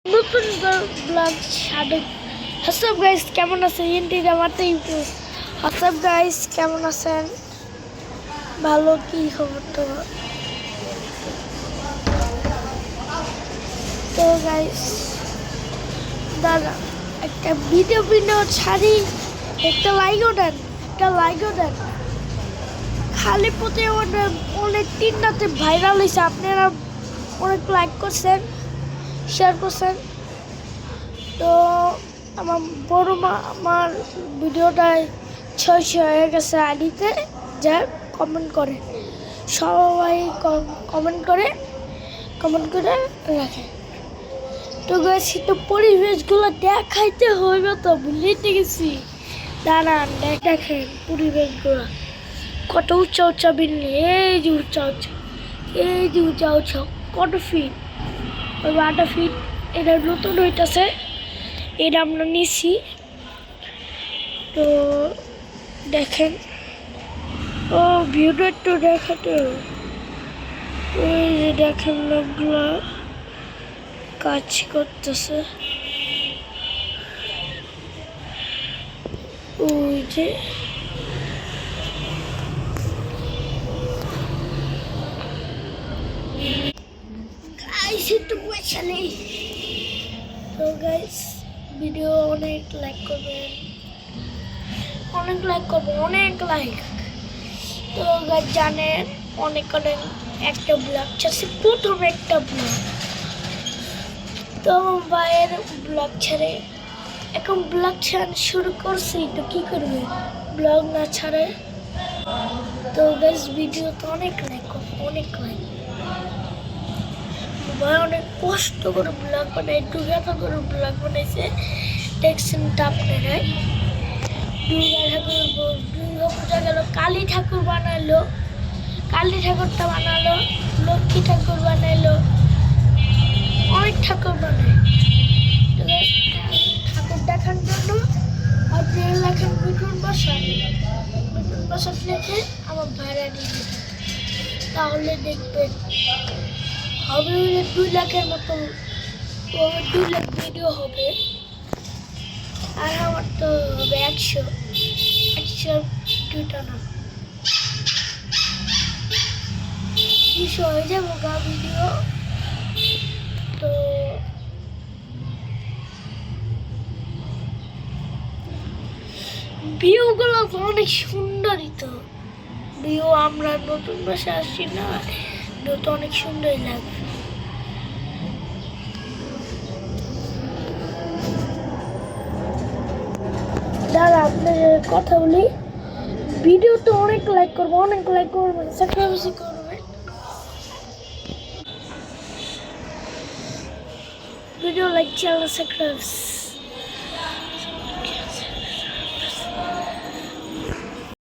নতুন ব্লগ স্বাগত। WhatsApp guys, কেমন আছেন? ইন্ডিয়া আমারতে হোয়াটসঅ্যাপ গাইস, কেমন আছেন? ভালো, কি খবর তোমার? তো গাইস দাদা একটা ভিডিও ছাড়ি, একটা লাইকও দেন, খালি পথে অনেক তিনটাতে ভাইরাল হয়েছে। আপনারা অনেক লাইক করছেন, শেয়ার করছেন। তো আমার বড় মা আমার ভিডিওটায় 600 হয়ে গেছে আইডিতে, যা কমেন্ট করে সবাই, কমেন্ট করে রাখে। তো গেছি তো পরিবেশগুলো দেখাইতে হইবে, তো ভুলিতে গেছি। দাঁড়ান দেখেন পরিবেশগুলো কত উঁচা বিল্ডিং। এই যে উঁচা কত ফিট, ওই 8 ফিট। এটা নতুন হইতেছে, এটা আমরা নিছি। তো দেখেন, ও ভিউটা একটু দেখাতে। ওই যে দেখেন লোকগুলা কাজ করতেছে, ওই যে একটু পয়সা নেই। তো গাইস ভিডিও অনেক লাইক করবেন, অনেক লাইক। তো গাইস জানেন অনেক একটা ব্লগ ছাড়ছে, প্রথম একটা ব্লগ। তো ভাইয়ের ব্লগ ছেড়ে এখন ব্লগ ছাড়া শুরু করছি, তো কি করবে ব্লগ না ছাড়ে? তো গাইস ভিডিও তো অনেক লাইক ভাই অনেক কষ্ট করে ব্লগ বানাই, দুর্গা ঠাকুরের ব্লগ বানাইছে। দেখছেন তো আপনারাই, দুর্গা পূজা গেল, কালী ঠাকুর বানালো, কালী ঠাকুরটা বানালো, লক্ষ্মী ঠাকুর বানাইলো, অনেক ঠাকুর বানায়। ঠাকুর দেখার জন্য আপনারা লেখেন মিঠুন বসাত লেখে আমার ভাড়া দিয়ে, তাহলে দেখবেন হবে 2 লাখের মতো, 2 লাখ ভিডিও হবে। আর আমার তো হবে 102টা না, 200 হয়ে যাবো গা ভিডিও। তো ভিউগুলো তো অনেক সুন্দরই। তো ভিউ আমরা নতুন বাসে আসছি না, তো অনেক সুন্দরই লাগবে। দাদা আপনাদের কথা বলি, ভিডিও তো অনেক লাইক করবেন, সাবস্ক্রাইব করবেন। Video like, channel subscribe.